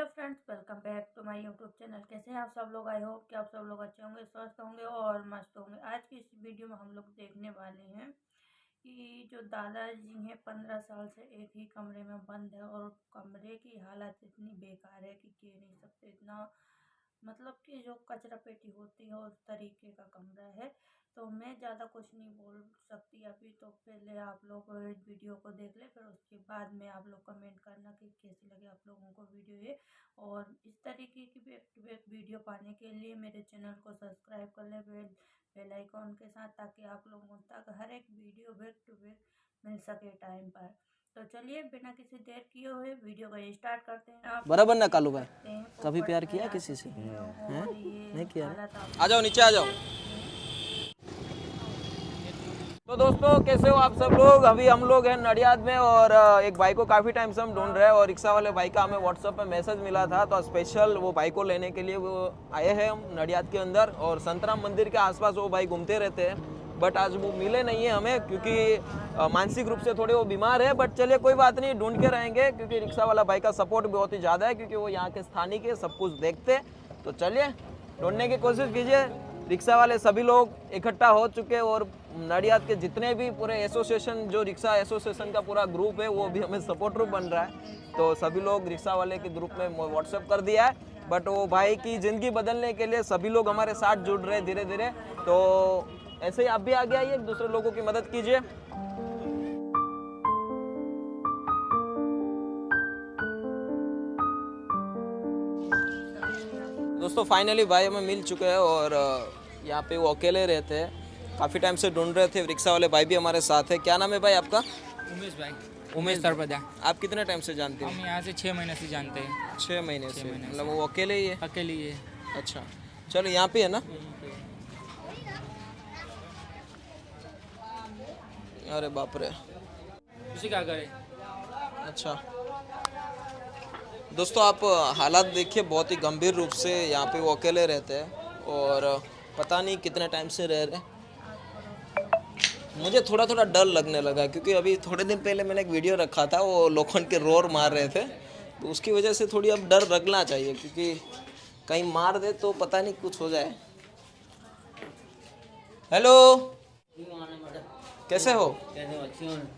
Hello friends, welcome back to my YouTube channel. कैसे हैं आप सब लोग? आई होप कि आप सब लोग अच्छे होंगे, स्वस्थ होंगे और मस्त होंगे। आज की इस वीडियो में हम लोग देखने वाले हैं कि जो दादाजी हैं 15 साल से एक ही कमरे में बंद है और कमरे की हालत इतनी बेकार है कि कह नहीं सकते। इतना मतलब कि जो कचरा पेटी होती है उस तरीके का कमरा है। तो मैं ज़्यादा कुछ नहीं बोल सकती अभी, तो पहले आप लोग इस वीडियो को देख ले, फिर उसके बाद में आप लोग कमेंट करना कि कैसी लगे आप लोगों को वीडियो ये। और इस तरीके की बैक टू बैक वीडियो पाने के लिए मेरे चैनल को सब्सक्राइब कर ले बेल आइकॉन के साथ, ताकि आप लोगों तक हर एक वीडियो बैक टू बैक मिल सके टाइम पर। तो चलिए बिना किसी देर किए हुए वीडियो को स्टार्ट करते हैं। आप बराबर ना कालू भाई, कभी प्यार किया किसी से? हैं? नहीं किया ना? आ जाओ नीचे आ जाओ। तो दोस्तों कैसे हो आप सब लोग? अभी हम लोग हैं नडियाद में और एक भाई को काफ़ी टाइम से हम ढूंढ रहे हैं और रिक्शा वाले भाई का हमें व्हाट्सएप पे मैसेज मिला था, तो स्पेशल वो भाई को लेने के लिए वो आए हैं हम नडियाद के अंदर। और संतराम मंदिर के आसपास वो भाई घूमते रहते हैं, बट आज वो मिले नहीं है हमें क्योंकि मानसिक रूप से थोड़े वो बीमार है। बट चलिए कोई बात नहीं, ढूंढ के रहेंगे क्योंकि रिक्शा वाला भाई का सपोर्ट बहुत ही ज़्यादा है, क्योंकि वो यहाँ के स्थानिक है, सब कुछ देखते। तो चलिए ढूंढने की कोशिश कीजिए। रिक्शा वाले सभी लोग इकट्ठा हो चुके हैं और नडियाद के जितने भी पूरे एसोसिएशन, जो रिक्शा एसोसिएशन का पूरा ग्रुप है, वो भी हमें सपोर्ट ग्रुप बन रहा है। तो सभी लोग रिक्शा वाले के ग्रुप में व्हाट्सएप कर दिया है। बट वो भाई की ज़िंदगी बदलने के लिए सभी लोग हमारे साथ जुड़ रहे हैं धीरे धीरे। तो ऐसे ही आप भी आगे आइए, एक दूसरे लोगों की मदद कीजिए। दोस्तों फाइनली भाई हमें मिल चुके हैं और यहाँ पे वो अकेले रहते हैं, काफ़ी टाइम से ढूंढ रहे थे। रिक्शा वाले भाई भी हमारे साथ है। क्या नाम है भाई आपका? उमेश भाई, उमेश सरपदा। आप कितने टाइम से जानते हम हैं? यहाँ से 6 महीने से जानते हैं। 6 महीने से, मतलब वो अकेले ही है? अकेले ही है। अच्छा चलो, यहाँ पे है ना? अरे बाप रे, उसी क्या करे। अच्छा दोस्तों आप हालात देखिए, बहुत ही गंभीर रूप से यहाँ पे वो अकेले रहते हैं और पता नहीं कितने टाइम से रह रहे हैं। मुझे थोड़ा थोड़ा डर लगने लगा क्योंकि अभी थोड़े दिन पहले मैंने एक वीडियो रखा था, वो लोखंड के रोर मार रहे थे, तो उसकी वजह से थोड़ी अब डर लगना चाहिए, क्योंकि कहीं मार दे तो पता नहीं कुछ हो जाए। हेलो, कैसे हो?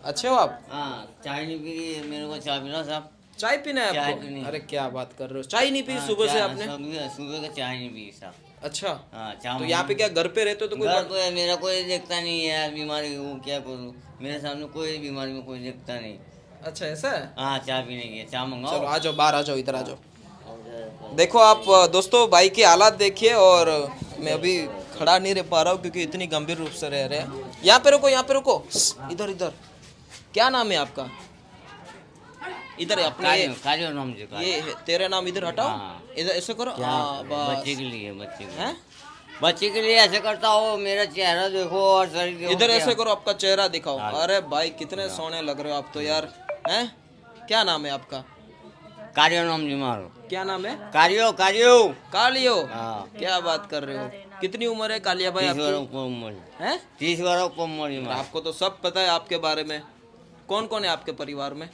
अच्छे हो आप? हाँ, चाय नहीं पी, मेरे को चाय पीना साहब। चाय पीना है चाय आपको? पीनी। अरे क्या बात कर रहे हो, चाय नहीं पी हाँ, सुबह से चाय- आपने? सुबह का चाय नहीं पी साहब। अच्छा, हाँ, चाय तो यहाँ पे क्या घर पे रहते हो तो कोई घर तो है, मेरा कोई देखता नहीं है बीमारी, वो क्या करूँ, मेरे सामने कोई बीमारी में कोई देखता नहीं। अच्छा ऐसा है? हाँ, चाय पीने की है, चाय मंगाओ। चलो आ जाओ, बाहर आ जाओ, इधर आ जाओ। देखो आप दोस्तों भाई की हालात देखिए, और मैं अभी खड़ा नहीं रह पा रहा हूँ क्योंकि इतनी गंभीर रूप से रह रहे हैं। यहाँ पे रुको, यहाँ पे रुको, इधर इधर। क्या नाम है आपका? इधर अपने कार्य नाम जी का। ये तेरा नाम इधर हटाओ, हाँ। इधर ऐसे करो। हाँ बस। बच्चे के लिए, बच्चे के लिए, हैं? बच्चे के लिए ऐसे करता हो, मेरा चेहरा देखो और शरीर देखो। इधर क्या? ऐसे करो, आपका चेहरा दिखाओ। हाँ। अरे भाई कितने सोने लग रहे हो आप तो यार। हैं? क्या नाम है आपका? कार्य नाम जी मारो। क्या नाम है? कार्यो कार्यो। कालियो। हाँ। क्या बात कर रहे हो? कितनी उम्र है कालिया भाई 30 वर्ष आपकी? ऊपर उम्र। हैं? 30 वर्ष ऊपर उम्र। आपको तो सब पता है आपके बारे में। कौन कौन है आपके परिवार में?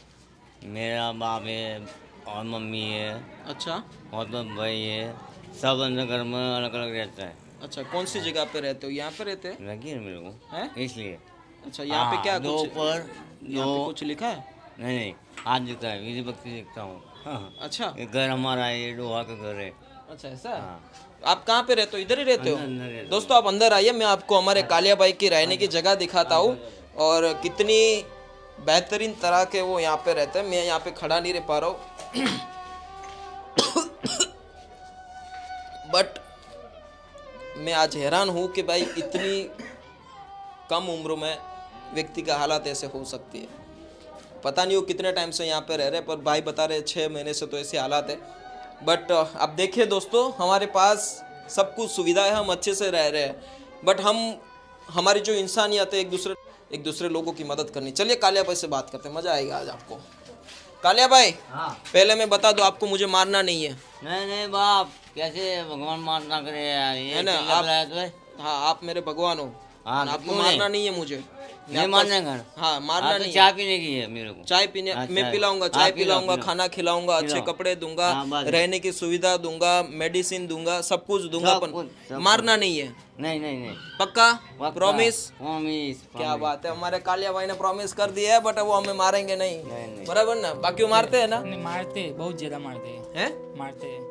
मेरा बाप है और मम्मी है अच्छा और तो भाई है, सब अंदर घर में अलग अलग रहता है। अच्छा, कौन सी जगह पे रहते हो? यहाँ पे रहते हैं? लगी है मेरे को हैं? इसलिए। अच्छा, यहाँ पे क्या दो कुछ पर यहाँ पे दो कुछ लिखा है? नहीं नहीं, हाथ दिखता है, विधि भक्ति दिखता हूँ। हाँ, अच्छा ये घर हमारा है, ये डोहा का घर है। अच्छा ऐसा। हाँ, आप कहाँ पे रहते हो? इधर ही रहते हो? अंदर रहता हूँ। दोस्तों आप अंदर आइए, मैं आपको हमारे कालिया भाई की रहने की जगह दिखाता हूँ और कितनी बेहतरीन तरह के वो यहाँ पे रहते हैं। मैं यहाँ पे खड़ा नहीं रह पा रहा हूँ बट मैं आज हैरान हूँ कि भाई इतनी कम उम्र में व्यक्ति का हालात ऐसे हो सकती है। पता नहीं वो कितने टाइम से यहाँ पे रह रहे हैं, पर भाई बता रहे 6 महीने से तो ऐसे हालात है। बट अब देखिए दोस्तों, हमारे पास सब कुछ सुविधा है, हम अच्छे से रह रहे हैं, बट हमारी जो इंसानियत है, एक दूसरे लोगों की मदद करनी। चलिए कालिया भाई से बात करते हैं, मज़ा आएगा आज आपको। कालिया भाई, हाँ। पहले मैं बता दूं आपको, मुझे मारना नहीं है। नहीं नहीं बाप, कैसे भगवान मार ना करे यार, ये है ना, क्या आप बुलाया तुम्हें? हाँ आप मेरे भगवान हो। हाँ, तो आपको क्यों मारना नहीं? नहीं है मुझे। नहीं मारने का। हाँ मारना हाँ, तो नहीं है। चाय पीने की है मेरे को। चाय पीने अच्छा, मैं पिलाऊंगा, हाँ, चाय पिलाओ, पिलाऊंगा, पिलाओ। खाना खिलाऊंगा, अच्छे पिलाओ। कपड़े दूंगा, हाँ, बस। रहने की सुविधा दूंगा, मेडिसिन दूंगा, सब कुछ दूंगा, सब पर कुछ, सब मारना नहीं है। नहीं नहीं नहीं। पक्का? पक्का, प्रॉमिस? प्रॉमिस, क्या प्रॉमिस। बात है, हमारे कालिया भाई ने प्रॉमिस कर दिया है, बट वो हमें मारेंगे नहीं, नहीं। बराबर ना? बाकी वो मारते हैं ना? नहीं मारते, बहुत ज्यादा मारते हैं। हैं? मारते हैं,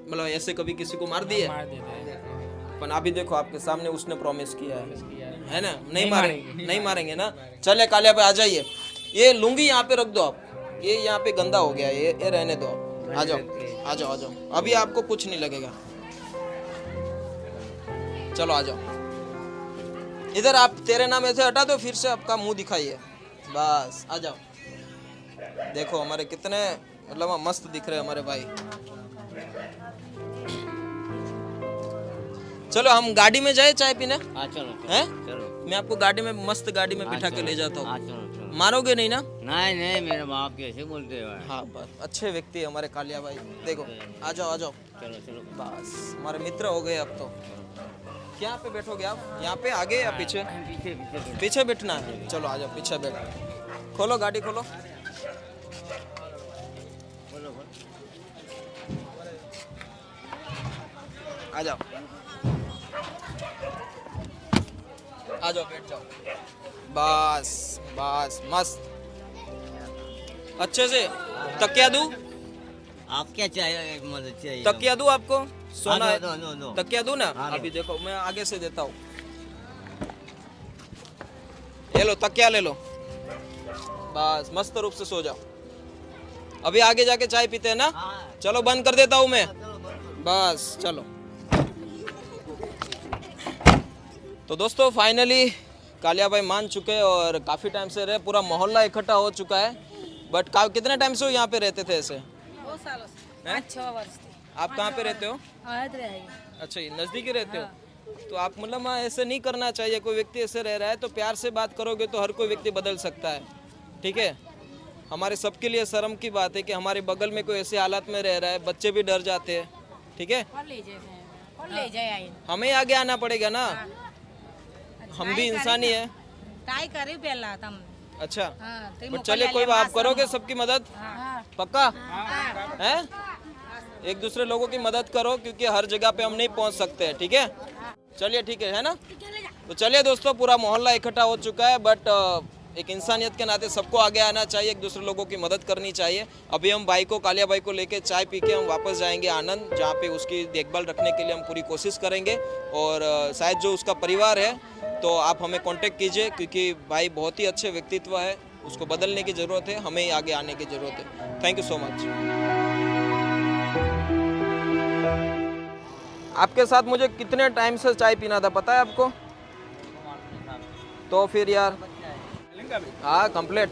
मतलब ऐसे कभी किसी को मार दिए? मार देते हैं। पर अभी देखो आपके सामने उसने प्रॉमिस किया है ना? नहीं मारेंगे। मारेंगे, नहीं मारेंगे ना? चले कालिया पे आ जाइए। ये लुंगी यहाँ पे रख दो आप, ये यहाँ पे गंदा हो गया है, ये रहने दो आप। आ जाओ आ जाओ आ जाओ, अभी आपको कुछ नहीं लगेगा। चलो आ जाओ इधर, आप तेरे नाम ऐसे हटा दो, फिर से आपका मुंह दिखाइए, बस आ जाओ। देखो हमारे कितने मतलब मस्त दिख रहे हैं हमारे भाई। चलो हम गाड़ी में जाए चाय पीने, हाँ चलो चलो, हैं? चलो। मैं आपको गाड़ी में, मस्त गाड़ी में बिठा के ले जाता हाँ हूँ। चलो चलो। मारोगे नहीं ना? नहीं नहीं, मेरे बाप कैसे बोलते हो? हाँ बस, अच्छे व्यक्ति है हमारे कालिया भाई। देखो आ जाओ आ जाओ, चलो चलो। बस हमारे मित्र हो गए अब तो। क्या पे बैठोगे आप? यहाँ पे आगे या पीछे? पीछे पीछे। पीछे बैठना है, चलो आ जाओ पीछे बैठ। खोलो गाड़ी खोलो, बोलो बोलो। आ जाओ आ जाओ, बैठ जाओ, बस बस मस्त, अच्छे से। तकिया दूं? आप क्या चाहिए? मदद चाहिए? तकिया दूं आपको? सोना हाँ, है? दो, दो, दो। तकिया दूं ना? हाँ, अभी देखो मैं आगे से देता हूँ, ये लो तकिया ले लो, बस मस्त रूप से सो जाओ। अभी आगे जाके चाय पीते हैं ना? हाँ। चलो बंद कर देता हूँ मैं, बस चलो। तो दोस्तों फाइनली कालिया भाई मान चुके हैं और काफ़ी टाइम से रहे, पूरा मोहल्ला इकट्ठा हो चुका है। बट कितने टाइम से वो यहाँ पे रहते थे ऐसे? 2 सालों से, हैं? 6 वर्ष से। आप कहाँ पे रहते हो? आयत रहेगी। अच्छा ये नज़दीक ही रहते हो? तो आप मतलब ऐसे नहीं करना चाहिए, कोई व्यक्ति ऐसे रह रहा है तो प्यार से बात करोगे तो हर कोई व्यक्ति बदल सकता है, ठीक है? हमारे सबके लिए शर्म की बात है कि हमारे बगल में कोई ऐसे हालात में रह रहा है, बच्चे भी डर जाते हैं, ठीक है? कौन ले जाए आई? हमें आगे आना पड़ेगा ना, हम भी इंसान ही है। ट्राई करी पहला तुम। अच्छा हाँ, बट चलिए कोई बात, आप करोगे सबकी मदद? पक्का है? एक दूसरे लोगों की मदद करो, क्योंकि हर जगह पे हम नहीं पहुंच सकते हैं, ठीक है? चलिए ठीक है ना? तो चलिए दोस्तों, पूरा मोहल्ला इकट्ठा हो चुका है, बट एक इंसानियत के नाते सबको आगे आना चाहिए, एक दूसरे लोगों की मदद करनी चाहिए। अभी हम भाई को, कालिया भाई को लेके चाय पी के हम वापस जाएंगे आनंद, जहाँ पे उसकी देखभाल रखने के लिए हम पूरी कोशिश करेंगे। और शायद जो उसका परिवार है तो आप हमें कांटेक्ट कीजिए, क्योंकि भाई बहुत ही अच्छे व्यक्तित्व है, उसको बदलने की ज़रूरत है, हमें ही आगे आने की ज़रूरत है। Thank you so much. आपके साथ मुझे कितने टाइम से चाय पीना था पता है आपको? तो फिर यार हाँ कंप्लीट।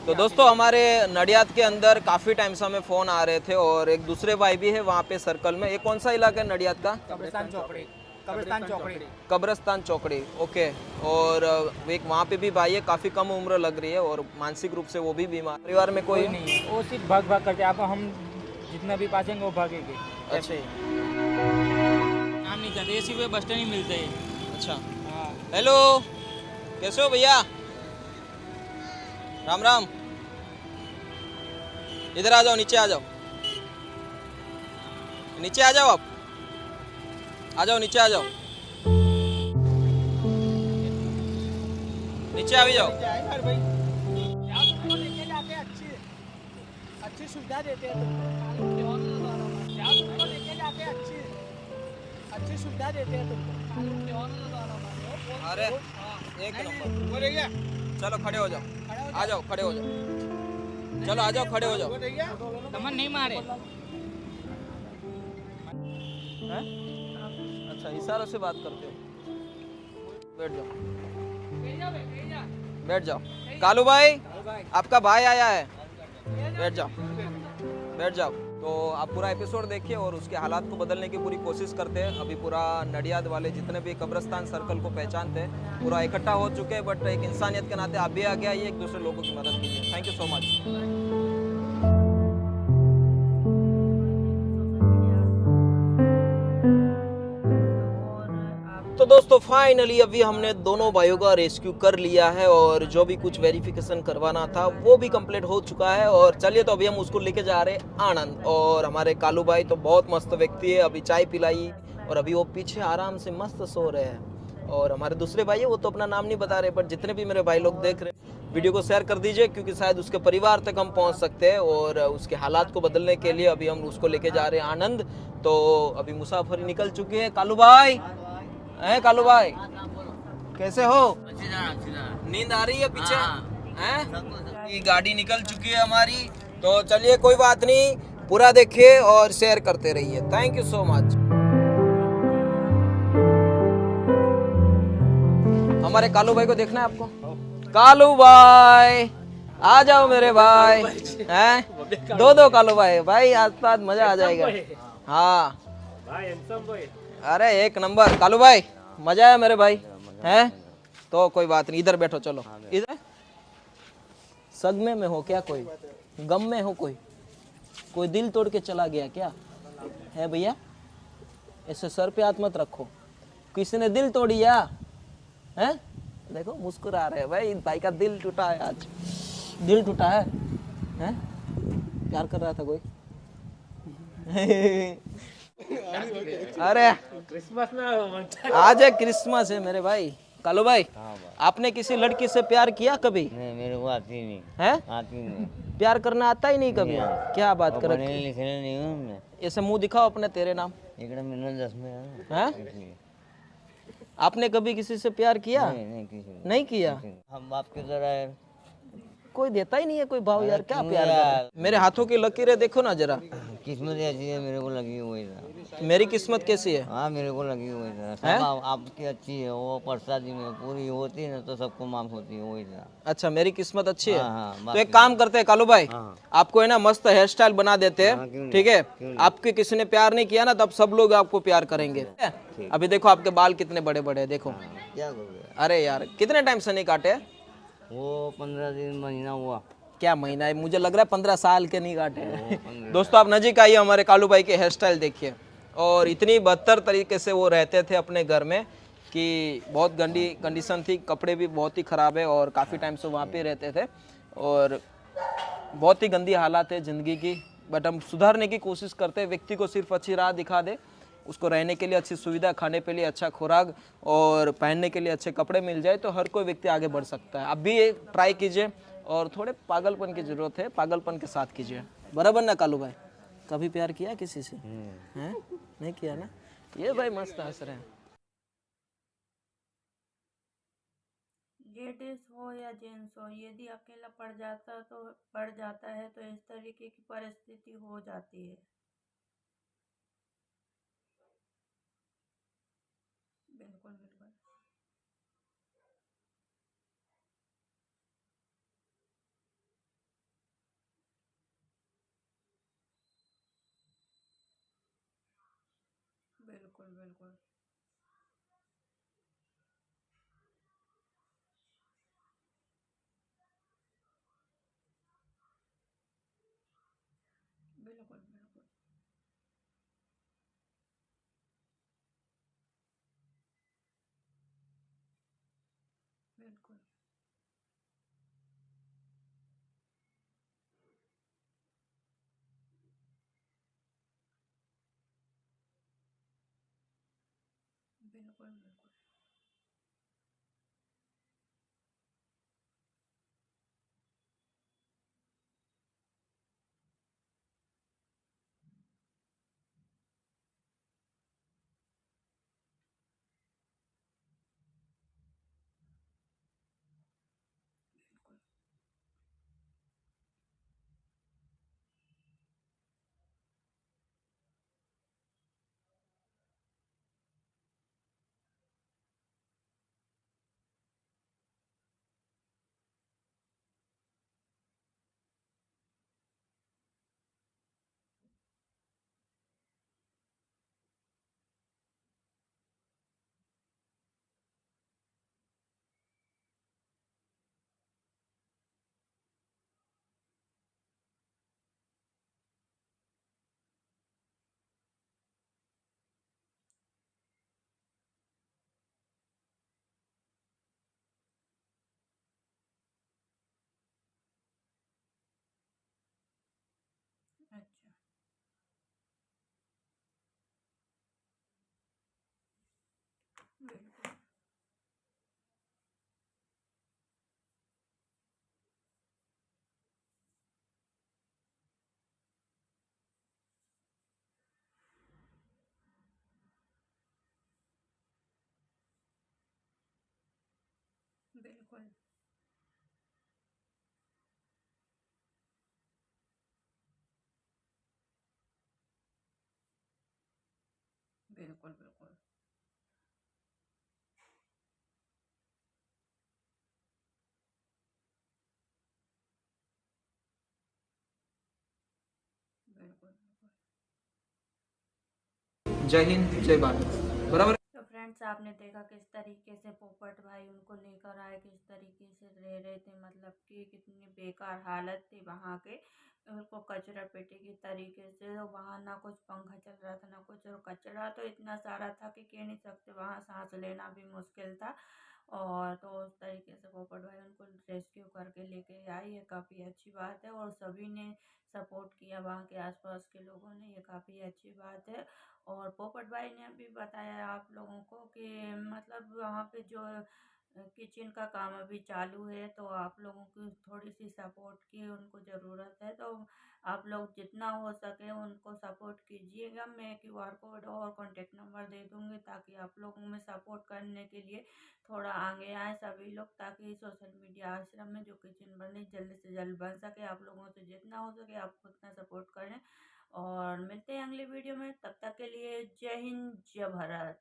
तो दोस्तों हमारे नडियाद के अंदर काफ़ी टाइम से हमें फ़ोन आ रहे थे, और एक दूसरे भाई भी है वहाँ पे सर्कल में। ये कौन सा इलाका है नडियाद का? कब्रिस्तान चौकड़ी। कब्रिस्तान चौकड़ी। कब्रिस्तान चौकड़ी, ओके। और एक वहाँ पे भी भाई है, काफ़ी कम उम्र लग रही है और मानसिक रूप से वो भी बीमार। परिवार में कोई नहीं है, वो सिर्फ भाग भाग करके आप हम जितना भी पासेंगे वो भागेंगे। अच्छा नाम नहीं जानते, ये सिर्फ बस स्टैंड ही मिलते हैं। अच्छा। हाँ। हेलो, कैसे हो भैया? राम राम। इधर आ जाओ, नीचे आ जाओ, नीचे आ जाओ, आप आ जाओ, नीचे आ जाओ, नीचे आ भी जाओ। अच्छी सुविधा देते हैं तुमको, लेके जाते हैं अच्छी सुविधा देते हैं तुमको। अरे एक नंबर, चलो खड़े हो जाओ, आ जाओ खड़े हो जाओ, चलो आ जाओ खड़े हो जाओ। तमन नहीं मारे। हैं? अच्छा इशारों से बात करते हो? बैठ जाओ, बैठ जाओ। कालू भाई आपका भाई आया है, बैठ जाओ, बैठ जाओ। तो आप पूरा एपिसोड देखिए और उसके हालात को बदलने की पूरी कोशिश करते हैं। अभी पूरा नडियाद वाले जितने भी कब्रिस्तान सर्कल को पहचानते हैं पूरा इकट्ठा हो चुके हैं, बट एक इंसानियत के नाते आप भी आगे आइए, एक दूसरे लोगों की मदद कीजिए। Thank you so much. तो तो दोस्तों फाइनली अभी हमने दोनों भाइयों का रेस्क्यू कर लिया है और जो भी कुछ वेरिफिकेशन करवाना था वो भी कंप्लीट हो चुका है। और चलिए तो अभी हम उसको लेके जा रहे हैं आनंद। और हमारे कालू भाई तो बहुत मस्त व्यक्ति है, अभी चाय पिलाई और अभी वो पीछे आराम से मस्त सो रहे हैं। और हमारे दूसरे भाई है वो तो अपना नाम नहीं बता रहे, बट जितने भी मेरे भाई लोग देख रहे हैं वीडियो को शेयर कर दीजिए, क्योंकि शायद उसके परिवार तक हम पहुंच सकते हैं। और उसके हालात को बदलने के लिए अभी हम उसको लेके जा रहे हैं आनंद। तो अभी मुसाफरी निकल चुकी है। कालू भाई हैं, कालू भाई कैसे हो? नींद आ रही है पीछे हैं? ये गाड़ी निकल चुकी है हमारी। तो चलिए कोई बात नहीं, पूरा देखिए और शेयर करते रहिए। Thank you so much. हमारे कालू भाई को देखना है आपको? कालू भाई आ जाओ मेरे भाई हैं, दो कालू भाई भाई, आज तो आज मजा आ जाएगा। हाँ अरे एक नंबर कालू भाई, मजा आया मेरे भाई हैं। तो कोई बात नहीं, इधर बैठो। चलो इधर। सदमे में हो क्या? कोई गम में हो? कोई दिल तोड़ के चला गया क्या है भैया? ऐसे सर पे हाथ मत रखो, किसी ने दिल तोड़िया हैं? देखो मुस्कुरा रहे हैं भाई, भाई का दिल टूटा है आज। दिल टूटा है हैं? प्यार कर रहा था कोई? अरे क्रिसमस में आज है क्रिसमस है मेरे भाई। कालू भाई आपने किसी लड़की से प्यार किया कभी? नहीं, मेरे को आती नहीं, है? आती नहीं। प्यार करना आता ही नहीं कभी? क्या बात कर पढ़ने लिखने नहीं हूँ मैं। ऐसे मुंह दिखाओ अपने, तेरे नाम इकड़ा मैंने 10 में है? इसलिए। आपने कभी किसी से प्यार किया? नहीं किसी ने। नहीं किया? हम बाप की तरह है। कोई देता ही नहीं है कोई भाव यार, क्या क्यों प्यार यार? करते? मेरे हाथों की लकीरें देखो ना जरा। किस्मत ऐसी है, मेरे को लगी हुई था। मेरी किस्मत कैसी है? हाँ मेरे को लगी हुई था। सब हैं? आपकी अच्छी है, वो प्रसादी में पूरी होती है ना तो सबको मांग होती है, वही था। अच्छा मेरी किस्मत अच्छी है। हाँ, तो एक काम करते हैं कालू भाई, हाँ। आपको है ना मस्त हेयर स्टाइल बना देते हाँ, हैं, क्यों नहीं? ठीक है? क्यों नहीं? आपके किसी ने प्यार नहीं किया ना, तब सब लोग आपको प्यार करेंगे। अभी देखो आपके बाल कितने बड़े बड़े हैं, देखो। क्या करोगे? अरे यार कितने टाइम से नहीं काटे? वो 15 दिन महीना हुआ। क्या महीना है? मुझे लग रहा है 15 साल के नहीं काटे हैं। दोस्तों आप नजीक आइए, हमारे कालू भाई के हेयर स्टाइल देखिए। और इतनी बदतर तरीके से वो रहते थे अपने घर में कि बहुत गंदी कंडीशन थी, कपड़े भी बहुत ही ख़राब है और काफ़ी टाइम से वहाँ पे रहते थे और बहुत ही गंदी हालात है ज़िंदगी की। बट हम सुधारने की कोशिश करते हैं। व्यक्ति को सिर्फ अच्छी राह दिखा दे, उसको रहने के लिए अच्छी सुविधा, खाने के लिए अच्छा खुराक और पहनने के लिए अच्छे कपड़े मिल जाए तो हर कोई व्यक्ति आगे बढ़ सकता है। आप भी ये ट्राई कीजिए और थोड़े पागलपन की ज़रूरत है, पागलपन के साथ कीजिए। बराबर ना कालू भाई? कभी प्यार किया किसी से? हैं? नहीं किया ना? ये भाई मस्त हंस रहे हैं। लेडीज हो या जेंट्स हो, यदि अकेला पड़ जाता है तो इस तरीके की परिस्थिति हो जाती है। बिल्कुल बिल्कुल। बिल्कुल बिल्कुल। बिल्कुल बिल्कुल। बिल्कुल बिल्कुल। बिल्कुल बिल्कुल बिल्कुल बिल्कुल बिल्कुल बिल्कुल बिल्कुल। जय हिंद जय भारत बराबर। तो फ्रेंड्स आपने देखा किस तरीके से पोपट भाई उनको लेकर आए, किस तरीके से रह रहे थे, मतलब कि कितनी बेकार हालत थी वहाँ के। उनको कचरा पेटी की तरीके से, तो वहाँ ना कुछ पंखा चल रहा था ना कुछ, और कचरा तो इतना सारा था कि कह नहीं सकते, वहाँ सांस लेना भी मुश्किल था। और तो उस तरीके से पोपट भाई उनको रेस्क्यू करके लेके आई, ये काफ़ी अच्छी बात है। और सभी ने सपोर्ट किया, वहाँ के आसपास के लोगों ने, ये काफ़ी अच्छी बात है। और पोपट भाई ने अभी बताया आप लोगों को कि मतलब वहाँ पे जो किचन का काम अभी चालू है, तो आप लोगों की थोड़ी सी सपोर्ट की उनको ज़रूरत है। तो आप लोग जितना हो सके उनको सपोर्ट कीजिएगा। मैं क्यूआर कोड और कॉन्टेक्ट नंबर दे दूँगी, ताकि आप लोगों में सपोर्ट करने के लिए थोड़ा आगे आए सभी लोग, ताकि सोशल मीडिया आश्रम में जो किचन बने जल्द से जल्द बन सके। आप लोगों से जितना हो सके आप उतना सपोर्ट करें। और मिलते हैं अगली वीडियो में, तब तक के लिए जय हिंद जय भारत।